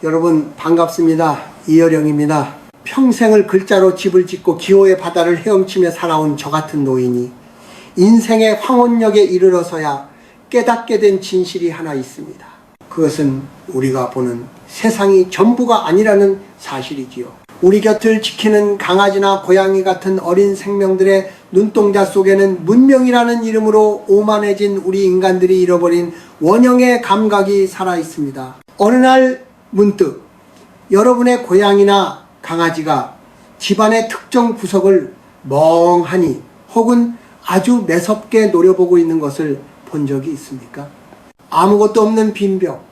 여러분 반갑습니다. 이여령입니다. 평생을 글자로 집을 짓고 기호의 바다를 헤엄치며 살아온 저 같은 노인이 인생의 황혼역에 이르러서야 깨닫게 된 진실이 하나 있습니다. 그것은 우리가 보는 세상이 전부가 아니라는 사실이지요. 우리 곁을 지키는 강아지나 고양이 같은 어린 생명들의 눈동자 속에는 문명이라는 이름으로 오만해진 우리 인간들이 잃어버린 원형의 감각이 살아 있습니다. 어느 날 문득 여러분의 고양이나 강아지가 집안의 특정 구석을 멍하니 혹은 아주 매섭게 노려보고 있는 것을 본 적이 있습니까? 아무것도 없는 빈벽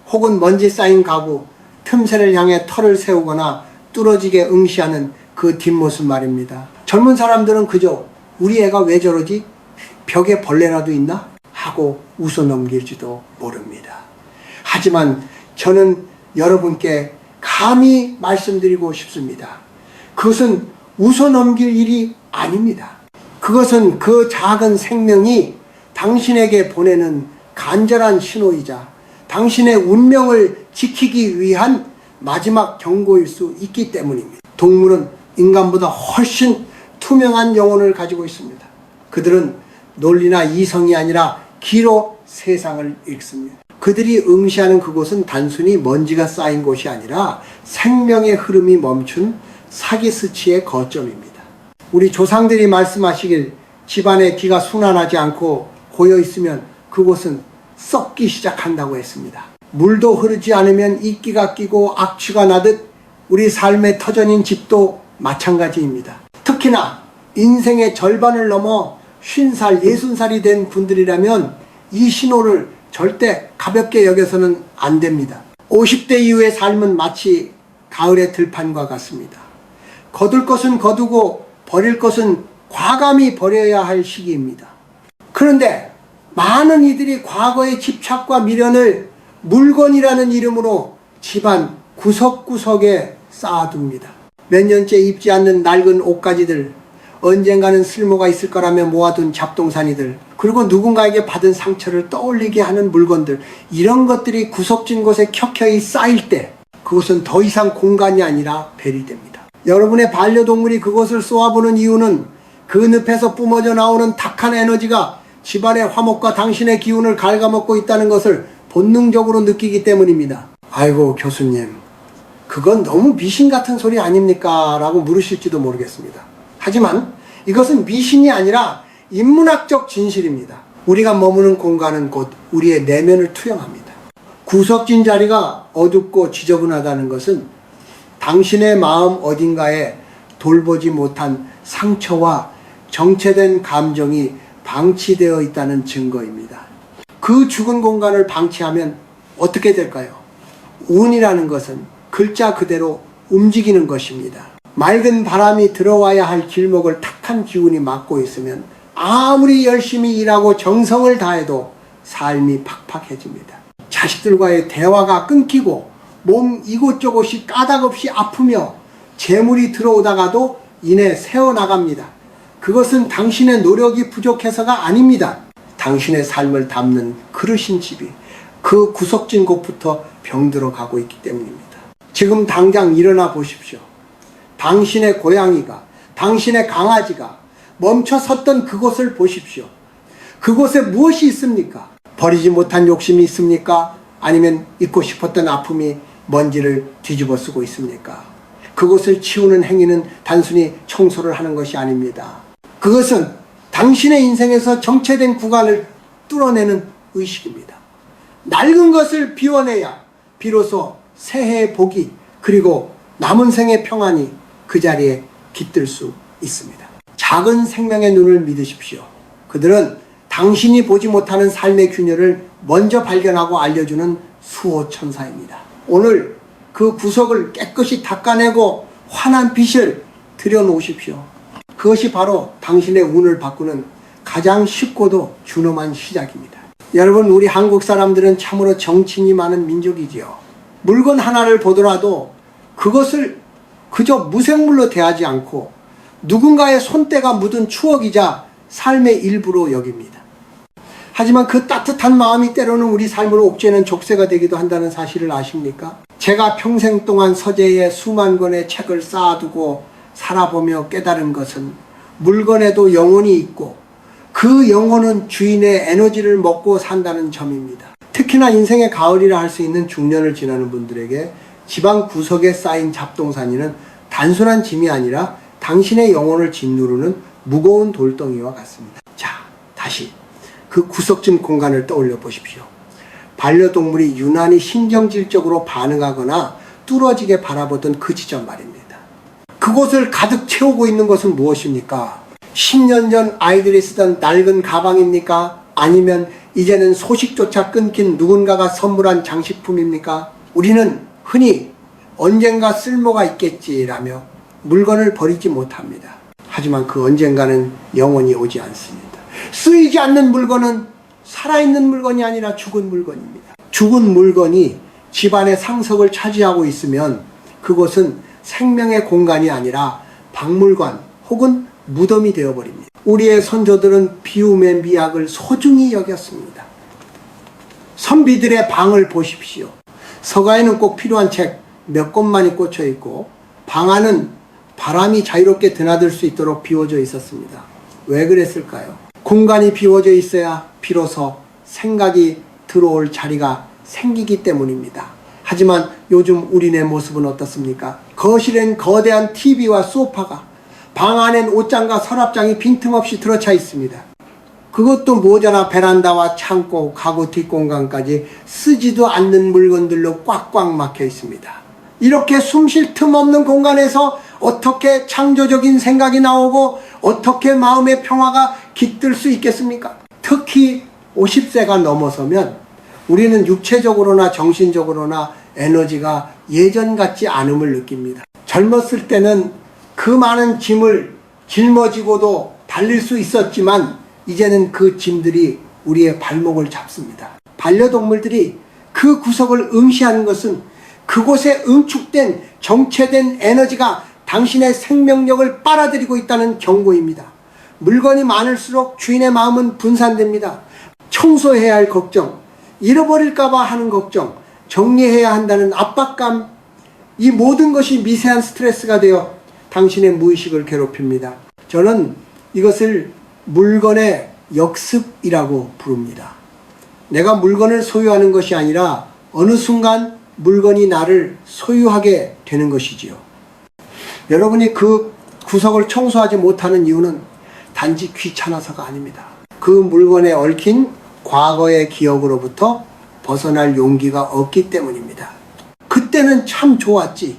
혹은 먼지 쌓인 가구 틈새를 향해 털을 세우거나 뚫어지게 응시하는 그 뒷모습 말입니다. 젊은 사람들은 그저 우리 애가 왜 저러지? 벽에 벌레라도 있나? 하고 웃어넘길지도 모릅니다. 하지만 저는 여러분께 감히 말씀드리고 싶습니다. 그것은 웃어넘길 일이 아닙니다. 그것은 그 작은 생명이 당신에게 보내는 간절한 신호이자 당신의 운명을 지키기 위한 마지막 경고일 수 있기 때문입니다. 동물은 인간보다 훨씬 투명한 영혼을 가지고 있습니다. 그들은 논리나 이성이 아니라 기로 세상을 읽습니다. 그들이 응시하는 그곳은 단순히 먼지가 쌓인 곳이 아니라 생명의 흐름이 멈춘 사기스치의 거점입니다. 우리 조상들이 말씀하시길 집안에 기가 순환하지 않고 고여있으면 그곳은 썩기 시작한다고 했습니다. 물도 흐르지 않으면 이끼가 끼고 악취가 나듯 우리 삶의 터전인 집도 마찬가지입니다. 특히나 인생의 절반을 넘어 50살, 60살이 된 분들이라면 이 신호를 절대 가볍게 여겨서는 안 됩니다. 50대 이후의 삶은 마치 가을의 들판과 같습니다. 거둘 것은 거두고 버릴 것은 과감히 버려야 할 시기입니다. 그런데 많은 이들이 과거의 집착과 미련을 물건이라는 이름으로 집안 구석구석에 쌓아둡니다. 몇 년째 입지 않는 낡은 옷가지들, 언젠가는 쓸모가 있을 거라며 모아둔 잡동사니들, 그리고 누군가에게 받은 상처를 떠올리게 하는 물건들, 이런 것들이 구석진 곳에 켜켜이 쌓일 때 그것은 더 이상 공간이 아니라 벨이 됩니다. 여러분의 반려동물이 그것을 쏘아보는 이유는 그 늪에서 뿜어져 나오는 탁한 에너지가 집안의 화목과 당신의 기운을 갉아먹고 있다는 것을 본능적으로 느끼기 때문입니다. 아이고 교수님, 그건 너무 미신 같은 소리 아닙니까? 라고 물으실지도 모르겠습니다. 하지만 이것은 미신이 아니라 인문학적 진실입니다. 우리가 머무는 공간은 곧 우리의 내면을 투영합니다. 구석진 자리가 어둡고 지저분하다는 것은 당신의 마음 어딘가에 돌보지 못한 상처와 정체된 감정이 방치되어 있다는 증거입니다. 그 죽은 공간을 방치하면 어떻게 될까요? 운이라는 것은 글자 그대로 움직이는 것입니다. 맑은 바람이 들어와야 할 길목을 탁한 기운이 막고 있으면 아무리 열심히 일하고 정성을 다해도 삶이 팍팍해집니다. 자식들과의 대화가 끊기고 몸 이곳저곳이 까닭없이 아프며 재물이 들어오다가도 이내 새어나갑니다. 그것은 당신의 노력이 부족해서가 아닙니다. 당신의 삶을 담는 그릇인 집이 그 구석진 곳부터 병들어 가고 있기 때문입니다. 지금 당장 일어나 보십시오. 당신의 고양이가, 당신의 강아지가 멈춰 섰던 그곳을 보십시오. 그곳에 무엇이 있습니까? 버리지 못한 욕심이 있습니까? 아니면 잊고 싶었던 아픔이 먼지를 뒤집어 쓰고 있습니까? 그곳을 치우는 행위는 단순히 청소를 하는 것이 아닙니다. 그것은 당신의 인생에서 정체된 구간을 뚫어내는 의식입니다. 낡은 것을 비워내야 비로소 새해의 복이 그리고 남은 생의 평안이 그 자리에 깃들 수 있습니다. 작은 생명의 눈을 믿으십시오. 그들은 당신이 보지 못하는 삶의 균열을 먼저 발견하고 알려주는 수호천사입니다. 오늘 그 구석을 깨끗이 닦아내고 환한 빛을 들여놓으십시오. 그것이 바로 당신의 운을 바꾸는 가장 쉽고도 준엄한 시작입니다. 여러분, 우리 한국 사람들은 참으로 정치인이 많은 민족이지요. 물건 하나를 보더라도 그것을 그저 무생물로 대하지 않고 누군가의 손때가 묻은 추억이자 삶의 일부로 여깁니다. 하지만 그 따뜻한 마음이 때로는 우리 삶을 옥죄는 족쇄가 되기도 한다는 사실을 아십니까? 제가 평생 동안 서재에 수만 권의 책을 쌓아두고 살아보며 깨달은 것은 물건에도 영혼이 있고 그 영혼은 주인의 에너지를 먹고 산다는 점입니다. 특히나 인생의 가을이라 할 수 있는 중년을 지나는 분들에게 집안 구석에 쌓인 잡동사니는 단순한 짐이 아니라 당신의 영혼을 짓누르는 무거운 돌덩이와 같습니다. 자, 다시 그 구석진 공간을 떠올려 보십시오. 반려동물이 유난히 신경질적으로 반응하거나 뚫어지게 바라보던 그 지점 말입니다. 그곳을 가득 채우고 있는 것은 무엇입니까? 10년 전 아이들이 쓰던 낡은 가방입니까? 아니면 이제는 소식조차 끊긴 누군가가 선물한 장식품입니까? 우리는 흔히 언젠가 쓸모가 있겠지라며 물건을 버리지 못합니다. 하지만 그 언젠가는 영원히 오지 않습니다. 쓰이지 않는 물건은 살아있는 물건이 아니라 죽은 물건입니다. 죽은 물건이 집안의 상석을 차지하고 있으면 그곳은 생명의 공간이 아니라 박물관 혹은 무덤이 되어버립니다. 우리의 선조들은 비움의 미학을 소중히 여겼습니다. 선비들의 방을 보십시오. 서가에는 꼭 필요한 책 몇 권만이 꽂혀 있고 방 안은 바람이 자유롭게 드나들 수 있도록 비워져 있었습니다. 왜 그랬을까요? 공간이 비워져 있어야 비로소 생각이 들어올 자리가 생기기 때문입니다. 하지만 요즘 우리네 모습은 어떻습니까? 거실엔 거대한 TV와 소파가, 방 안엔 옷장과 서랍장이 빈틈없이 들어차 있습니다. 그것도 모자라 베란다와 창고, 가구 뒷공간까지 쓰지도 않는 물건들로 꽉꽉 막혀 있습니다. 이렇게 숨 쉴 틈 없는 공간에서 어떻게 창조적인 생각이 나오고 어떻게 마음의 평화가 깃들 수 있겠습니까? 특히 50세가 넘어서면 우리는 육체적으로나 정신적으로나 에너지가 예전 같지 않음을 느낍니다. 젊었을 때는 그 많은 짐을 짊어지고도 달릴 수 있었지만 이제는 그 짐들이 우리의 발목을 잡습니다. 반려동물들이 그 구석을 응시하는 것은 그곳에 응축된 정체된 에너지가 당신의 생명력을 빨아들이고 있다는 경고입니다. 물건이 많을수록 주인의 마음은 분산됩니다. 청소해야 할 걱정, 잃어버릴까봐 하는 걱정, 정리해야 한다는 압박감, 이 모든 것이 미세한 스트레스가 되어 당신의 무의식을 괴롭힙니다. 저는 이것을 물건의 역습이라고 부릅니다. 내가 물건을 소유하는 것이 아니라 어느 순간 물건이 나를 소유하게 되는 것이지요. 여러분이 그 구석을 청소하지 못하는 이유는 단지 귀찮아서가 아닙니다. 그 물건에 얽힌 과거의 기억으로부터 벗어날 용기가 없기 때문입니다. 그때는 참 좋았지.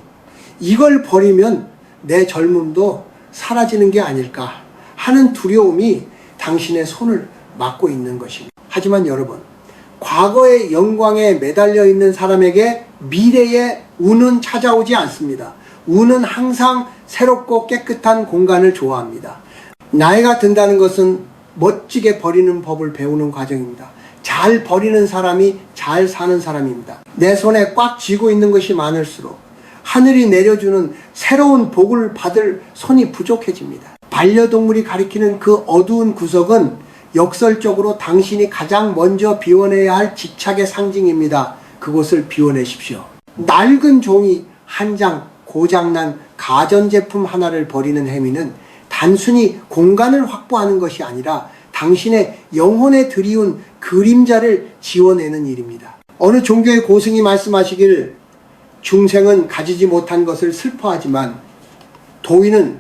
이걸 버리면 내 젊음도 사라지는 게 아닐까 하는 두려움이 당신의 손을 막고 있는 것입니다. 하지만 여러분, 과거의 영광에 매달려 있는 사람에게 미래의 운은 찾아오지 않습니다. 운은 항상 새롭고 깨끗한 공간을 좋아합니다. 나이가 든다는 것은 멋지게 버리는 법을 배우는 과정입니다. 잘 버리는 사람이 잘 사는 사람입니다. 내 손에 꽉 쥐고 있는 것이 많을수록 하늘이 내려주는 새로운 복을 받을 손이 부족해집니다. 반려동물이 가리키는 그 어두운 구석은 역설적으로 당신이 가장 먼저 비워내야 할 집착의 상징입니다. 그곳을 비워내십시오. 낡은 종이 한 장, 고장난 가전제품 하나를 버리는 행위는 단순히 공간을 확보하는 것이 아니라 당신의 영혼에 드리운 그림자를 지워내는 일입니다. 어느 종교의 고승이 말씀하시길 중생은 가지지 못한 것을 슬퍼하지만 도인은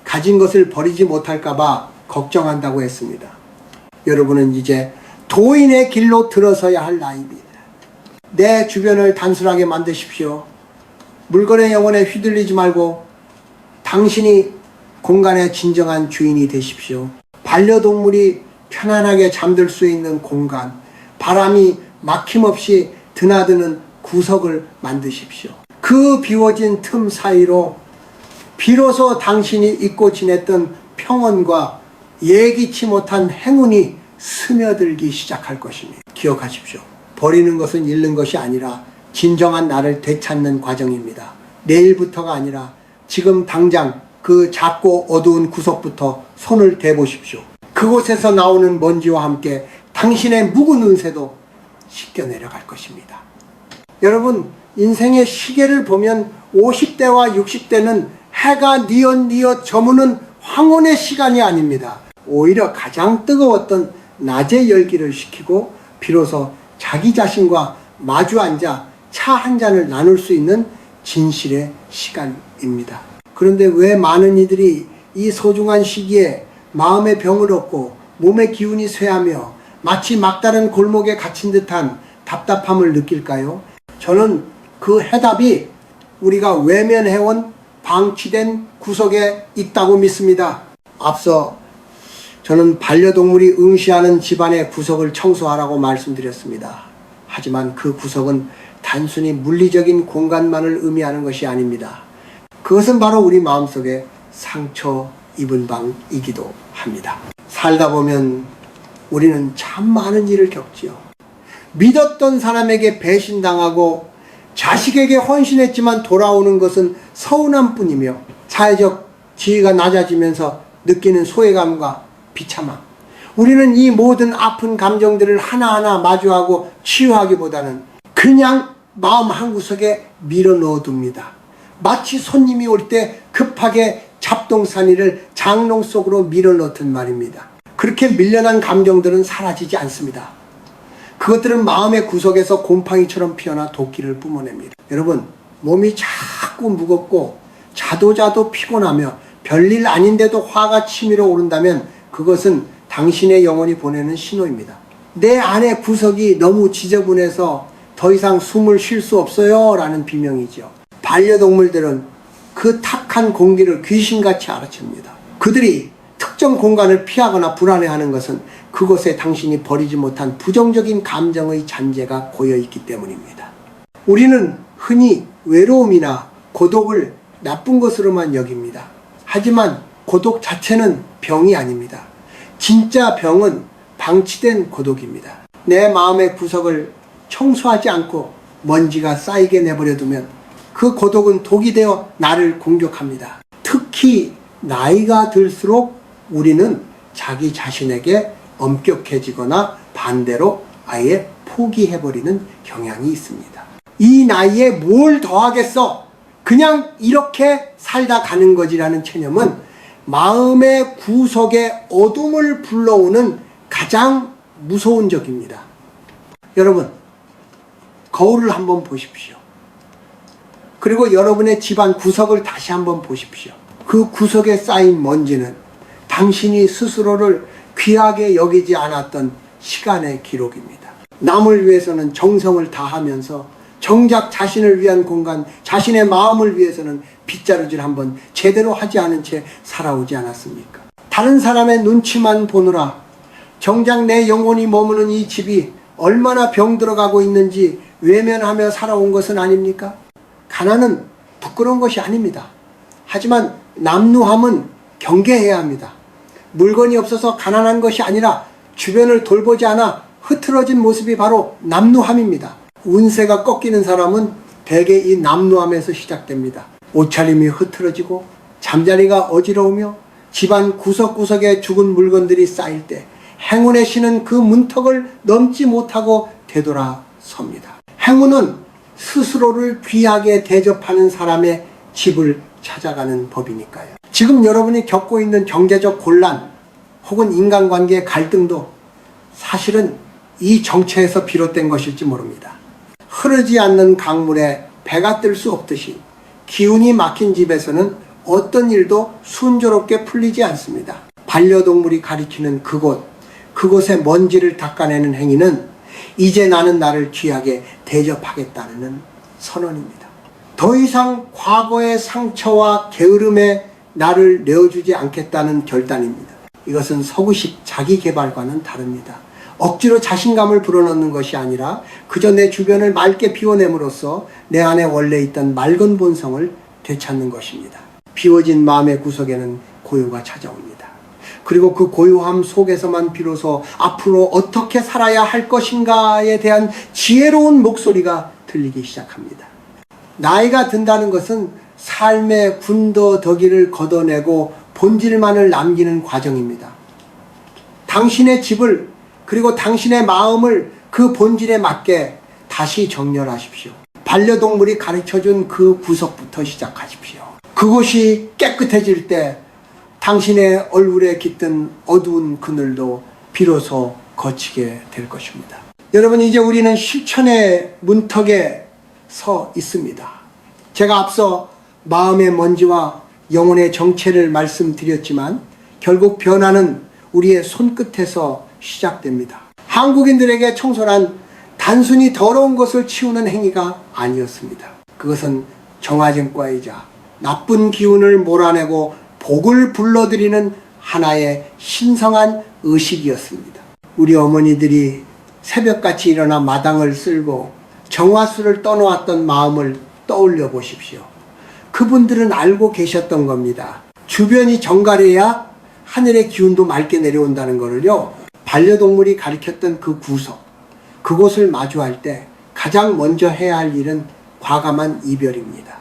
가진 것을 버리지 못할까봐 걱정한다고 했습니다. 여러분은 이제 도인의 길로 들어서야 할 나이입니다. 내 주변을 단순하게 만드십시오. 물건의 영혼에 휘둘리지 말고 당신이 공간의 진정한 주인이 되십시오. 반려동물이 편안하게 잠들 수 있는 공간, 바람이 막힘없이 드나드는 구석을 만드십시오. 그 비워진 틈 사이로 비로소 당신이 잊고 지냈던 평온과 예기치 못한 행운이 스며들기 시작할 것입니다. 기억하십시오. 버리는 것은 잃는 것이 아니라 진정한 나를 되찾는 과정입니다. 내일부터가 아니라 지금 당장 그 작고 어두운 구석부터 손을 대보십시오. 그곳에서 나오는 먼지와 함께 당신의 묵은 운세도 씻겨 내려갈 것입니다. 여러분, 인생의 시계를 보면 50대와 60대는 해가 뉘엿뉘엿 저무는 황혼의 시간이 아닙니다. 오히려 가장 뜨거웠던 낮의 열기를 식히고 비로소 자기 자신과 마주 앉아 차 한 잔을 나눌 수 있는 진실의 시간입니다. 그런데 왜 많은 이들이 이 소중한 시기에 마음의 병을 얻고 몸의 기운이 쇠하며 마치 막다른 골목에 갇힌 듯한 답답함을 느낄까요? 저는 그 해답이 우리가 외면해온 방치된 구석에 있다고 믿습니다. 앞서 저는 반려동물이 응시하는 집안의 구석을 청소하라고 말씀드렸습니다. 하지만 그 구석은 단순히 물리적인 공간만을 의미하는 것이 아닙니다. 그것은 바로 우리 마음속에 상처 입은 방이기도 합니다. 살다 보면 우리는 참 많은 일을 겪지요. 믿었던 사람에게 배신당하고 자식에게 헌신했지만 돌아오는 것은 서운함 뿐이며 사회적 지위가 낮아지면서 느끼는 소외감과 비참함. 우리는 이 모든 아픈 감정들을 하나하나 마주하고 치유하기보다는 그냥 마음 한구석에 밀어 넣어둡니다. 마치 손님이 올 때 급하게 잡동사니를 장롱 속으로 밀어 넣듯 말입니다. 그렇게 밀려난 감정들은 사라지지 않습니다. 그것들은 마음의 구석에서 곰팡이처럼 피어나 도끼를 뿜어냅니다. 여러분, 몸이 자꾸 무겁고 자도 피곤하며 별일 아닌데도 화가 치밀어 오른다면 그것은 당신의 영혼이 보내는 신호입니다. 내 안의 구석이 너무 지저분해서 더 이상 숨을 쉴 수 없어요 라는 비명이죠. 반려동물들은 그 탁한 공기를 귀신같이 알아챕니다. 그들이 특정 공간을 피하거나 불안해하는 것은 그곳에 당신이 버리지 못한 부정적인 감정의 잔재가 고여있기 때문입니다. 우리는 흔히 외로움이나 고독을 나쁜 것으로만 여깁니다. 하지만 고독 자체는 병이 아닙니다. 진짜 병은 방치된 고독입니다. 내 마음의 구석을 청소하지 않고 먼지가 쌓이게 내버려두면 그 고독은 독이 되어 나를 공격합니다. 특히 나이가 들수록 우리는 자기 자신에게 엄격해지거나 반대로 아예 포기해버리는 경향이 있습니다. 이 나이에 뭘 더 하겠어? 그냥 이렇게 살다 가는 거지라는 체념은 마음의 구석에 어둠을 불러오는 가장 무서운 적입니다. 여러분, 거울을 한번 보십시오. 그리고 여러분의 집안 구석을 다시 한번 보십시오. 그 구석에 쌓인 먼지는 당신이 스스로를 귀하게 여기지 않았던 시간의 기록입니다. 남을 위해서는 정성을 다하면서 정작 자신을 위한 공간, 자신의 마음을 위해서는 빗자루질 한번 제대로 하지 않은 채 살아오지 않았습니까? 다른 사람의 눈치만 보느라 정작 내 영혼이 머무는 이 집이 얼마나 병들어가고 있는지 외면하며 살아온 것은 아닙니까? 가난은 부끄러운 것이 아닙니다. 하지만 남루함은 경계해야 합니다. 물건이 없어서 가난한 것이 아니라 주변을 돌보지 않아 흐트러진 모습이 바로 남루함입니다. 운세가 꺾이는 사람은 대개 이 남루함에서 시작됩니다. 옷차림이 흐트러지고 잠자리가 어지러우며 집안 구석구석에 죽은 물건들이 쌓일 때 행운의 신은 그 문턱을 넘지 못하고 되돌아섭니다. 행운은 스스로를 귀하게 대접하는 사람의 집을 찾아가는 법이니까요. 지금 여러분이 겪고 있는 경제적 곤란 혹은 인간관계의 갈등도 사실은 이 정체에서 비롯된 것일지 모릅니다. 흐르지 않는 강물에 배가 뜰 수 없듯이 기운이 막힌 집에서는 어떤 일도 순조롭게 풀리지 않습니다. 반려동물이 가리키는 그곳의 먼지를 닦아내는 행위는 이제 나는 나를 귀하게 대접하겠다는 선언입니다. 더 이상 과거의 상처와 게으름에 나를 내어주지 않겠다는 결단입니다. 이것은 서구식 자기개발과는 다릅니다. 억지로 자신감을 불어넣는 것이 아니라 그저 내 주변을 맑게 비워냄으로써 내 안에 원래 있던 맑은 본성을 되찾는 것입니다. 비워진 마음의 구석에는 고요가 찾아옵니다. 그리고 그 고요함 속에서만 비로소 앞으로 어떻게 살아야 할 것인가에 대한 지혜로운 목소리가 들리기 시작합니다. 나이가 든다는 것은 삶의 군더더기를 걷어내고 본질만을 남기는 과정입니다. 당신의 집을 그리고 당신의 마음을 그 본질에 맞게 다시 정렬하십시오. 반려동물이 가르쳐준 그 구석부터 시작하십시오. 그곳이 깨끗해질 때 당신의 얼굴에 깃든 어두운 그늘도 비로소 거치게 될 것입니다. 여러분, 이제 우리는 실천의 문턱에 서 있습니다. 제가 앞서 마음의 먼지와 영혼의 정체를 말씀드렸지만 결국 변화는 우리의 손끝에서 시작됩니다. 한국인들에게 청소란 단순히 더러운 것을 치우는 행위가 아니었습니다. 그것은 정화증과이자 나쁜 기운을 몰아내고 복을 불러들이는 하나의 신성한 의식이었습니다. 우리 어머니들이 새벽같이 일어나 마당을 쓸고 정화수를 떠놓았던 마음을 떠올려 보십시오. 그분들은 알고 계셨던 겁니다. 주변이 정갈해야 하늘의 기운도 맑게 내려온다는 것을요, 반려동물이 가르쳤던 그 구석, 그곳을 마주할 때 가장 먼저 해야 할 일은 과감한 이별입니다.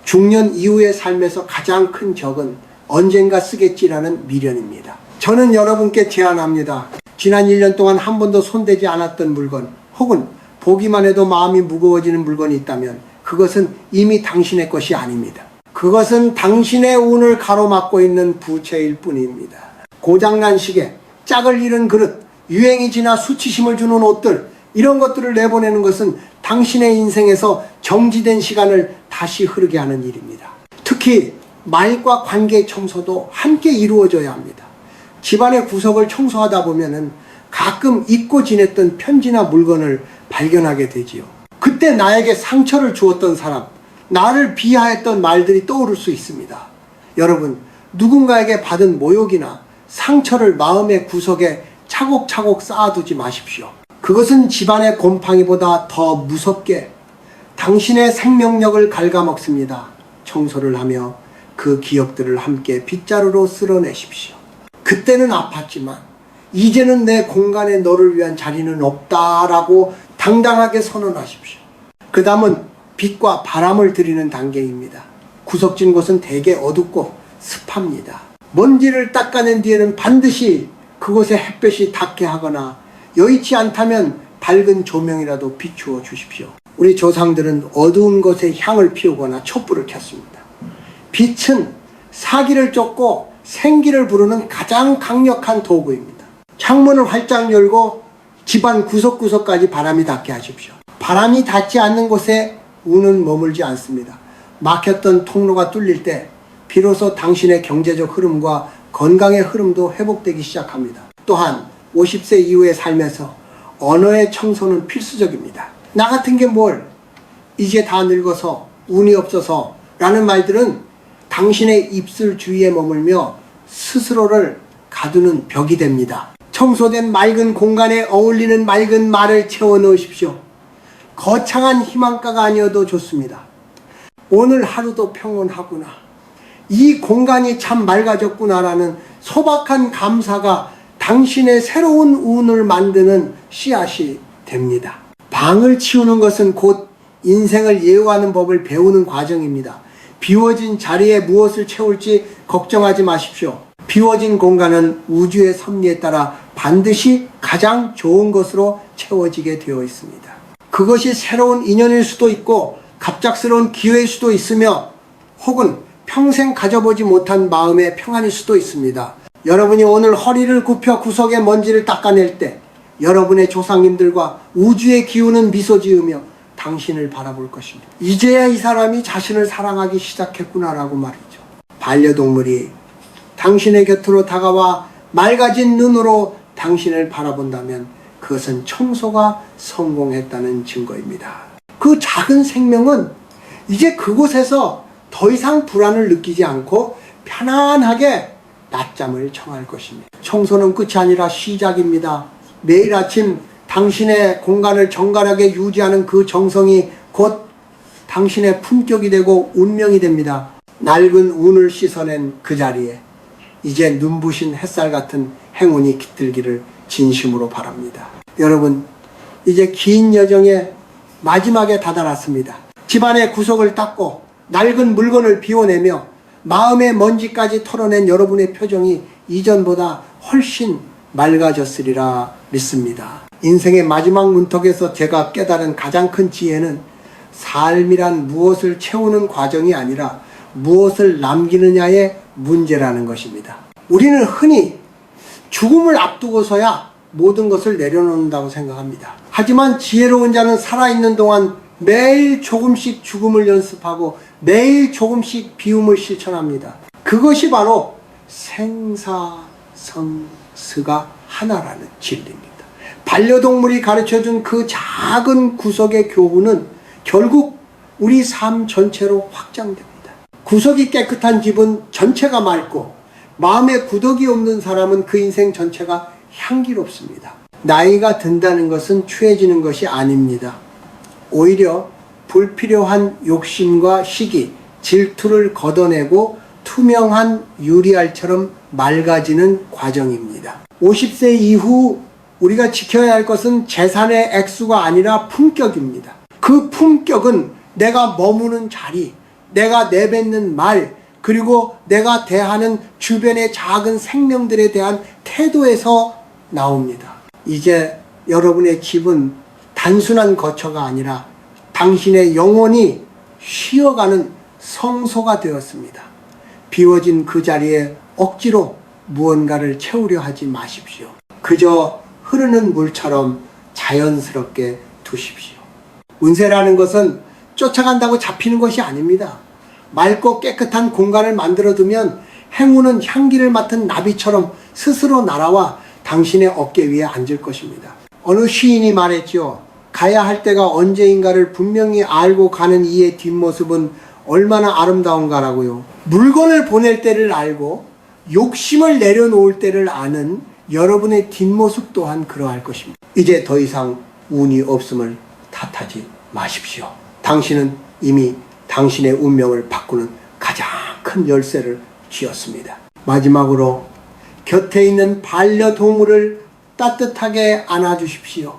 중년 이후의 삶에서 가장 큰 적은 언젠가 쓰겠지라는 미련입니다. 저는 여러분께 제안합니다. 지난 1년 동안 한 번도 손대지 않았던 물건, 혹은 보기만 해도 마음이 무거워지는 물건이 있다면 그것은 이미 당신의 것이 아닙니다. 그것은 당신의 운을 가로막고 있는 부채일 뿐입니다. 고장난 시계, 짝을 잃은 그릇, 유행이 지나 수치심을 주는 옷들, 이런 것들을 내보내는 것은 당신의 인생에서 정지된 시간을 다시 흐르게 하는 일입니다. 특히 말과 관계 청소도 함께 이루어져야 합니다. 집안의 구석을 청소하다 보면은 가끔 잊고 지냈던 편지나 물건을 발견하게 되지요. 그때 나에게 상처를 주었던 사람, 나를 비하했던 말들이 떠오를 수 있습니다. 여러분, 누군가에게 받은 모욕이나 상처를 마음의 구석에 차곡차곡 쌓아두지 마십시오. 그것은 집안의 곰팡이보다 더 무섭게 당신의 생명력을 갉아먹습니다. 청소를 하며 그 기억들을 함께 빗자루로 쓸어내십시오. 그때는 아팠지만 이제는 내 공간에 너를 위한 자리는 없다라고 당당하게 선언하십시오. 그 다음은 빛과 바람을 들이는 단계입니다. 구석진 곳은 대개 어둡고 습합니다. 먼지를 닦아낸 뒤에는 반드시 그곳에 햇볕이 닿게 하거나 여의치 않다면 밝은 조명이라도 비추어 주십시오. 우리 조상들은 어두운 곳에 향을 피우거나 촛불을 켰습니다. 빛은 사기를 쫓고 생기를 부르는 가장 강력한 도구입니다. 창문을 활짝 열고 집안 구석구석까지 바람이 닿게 하십시오. 바람이 닿지 않는 곳에 운은 머물지 않습니다. 막혔던 통로가 뚫릴 때 비로소 당신의 경제적 흐름과 건강의 흐름도 회복되기 시작합니다. 또한 50세 이후의 삶에서 언어의 청소는 필수적입니다. 나 같은 게 뭘, 이제 다 늙어서, 운이 없어서 라는 말들은 당신의 입술 주위에 머물며 스스로를 가두는 벽이 됩니다. 청소된 맑은 공간에 어울리는 맑은 말을 채워 넣으십시오. 거창한 희망가가 아니어도 좋습니다. 오늘 하루도 평온하구나, 이 공간이 참 맑아졌구나라는 소박한 감사가 당신의 새로운 운을 만드는 씨앗이 됩니다. 방을 치우는 것은 곧 인생을 예우하는 법을 배우는 과정입니다. 비워진 자리에 무엇을 채울지 걱정하지 마십시오. 비워진 공간은 우주의 섭리에 따라 반드시 가장 좋은 것으로 채워지게 되어 있습니다. 그것이 새로운 인연일 수도 있고 갑작스러운 기회일 수도 있으며 혹은 평생 가져보지 못한 마음의 평안일 수도 있습니다. 여러분이 오늘 허리를 굽혀 구석의 먼지를 닦아낼 때 여러분의 조상님들과 우주의 기운은 미소 지으며 당신을 바라볼 것입니다. 이제야 이 사람이 자신을 사랑하기 시작했구나라고 말이죠. 반려동물이 당신의 곁으로 다가와 맑아진 눈으로 당신을 바라본다면 그것은 청소가 성공했다는 증거입니다. 그 작은 생명은 이제 그곳에서 더 이상 불안을 느끼지 않고 편안하게 낮잠을 청할 것입니다. 청소는 끝이 아니라 시작입니다. 매일 아침 당신의 공간을 정갈하게 유지하는 그 정성이 곧 당신의 품격이 되고 운명이 됩니다. 낡은 운을 씻어낸 그 자리에 이제 눈부신 햇살 같은 행운이 깃들기를 진심으로 바랍니다. 여러분, 이제 긴 여정의 마지막에 다다랐습니다. 집안의 구석을 닦고 낡은 물건을 비워내며 마음의 먼지까지 털어낸 여러분의 표정이 이전보다 훨씬 맑아졌으리라 믿습니다. 인생의 마지막 문턱에서 제가 깨달은 가장 큰 지혜는 삶이란 무엇을 채우는 과정이 아니라 무엇을 남기느냐의 문제라는 것입니다. 우리는 흔히 죽음을 앞두고서야 모든 것을 내려놓는다고 생각합니다. 하지만 지혜로운 자는 살아있는 동안 매일 조금씩 죽음을 연습하고 매일 조금씩 비움을 실천합니다. 그것이 바로 생사성스가 하나라는 진리입니다. 반려동물이 가르쳐준 그 작은 구석의 교훈은 결국 우리 삶 전체로 확장됩니다. 구석이 깨끗한 집은 전체가 맑고 마음에 구덕이 없는 사람은 그 인생 전체가 향기롭습니다. 나이가 든다는 것은 추해지는 것이 아닙니다. 오히려 불필요한 욕심과 시기, 질투를 걷어내고 투명한 유리알처럼 맑아지는 과정입니다. 50세 이후 우리가 지켜야 할 것은 재산의 액수가 아니라 품격입니다. 그 품격은 내가 머무는 자리, 내가 내뱉는 말, 그리고 내가 대하는 주변의 작은 생명들에 대한 태도에서 나옵니다. 이제 여러분의 집은 단순한 거처가 아니라 당신의 영혼이 쉬어가는 성소가 되었습니다. 비워진 그 자리에 억지로 무언가를 채우려 하지 마십시오. 그저 흐르는 물처럼 자연스럽게 두십시오. 운세라는 것은 쫓아간다고 잡히는 것이 아닙니다. 맑고 깨끗한 공간을 만들어두면 행운은 향기를 맡은 나비처럼 스스로 날아와 당신의 어깨 위에 앉을 것입니다. 어느 시인이 말했죠. 가야 할 때가 언제인가를 분명히 알고 가는 이의 뒷모습은 얼마나 아름다운가라고요. 물건을 보낼 때를 알고 욕심을 내려놓을 때를 아는 여러분의 뒷모습 또한 그러할 것입니다. 이제 더 이상 운이 없음을 탓하지 마십시오. 당신은 이미 당신의 운명을 바꾸는 가장 큰 열쇠를 쥐었습니다. 마지막으로 곁에 있는 반려동물을 따뜻하게 안아주십시오.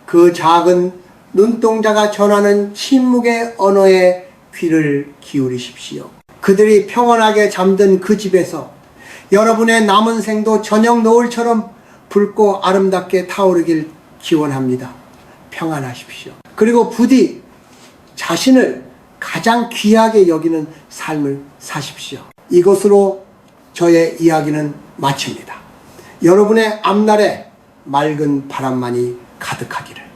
그 작은 눈동자가 전하는 침묵의 언어에 귀를 기울이십시오. 그들이 평온하게 잠든 그 집에서 여러분의 남은 생도 저녁 노을처럼 붉고 아름답게 타오르길 기원합니다. 평안하십시오. 그리고 부디 자신을 가장 귀하게 여기는 삶을 사십시오. 이것으로 저의 이야기는 마칩니다. 여러분의 앞날에 맑은 바람만이 가득하기를.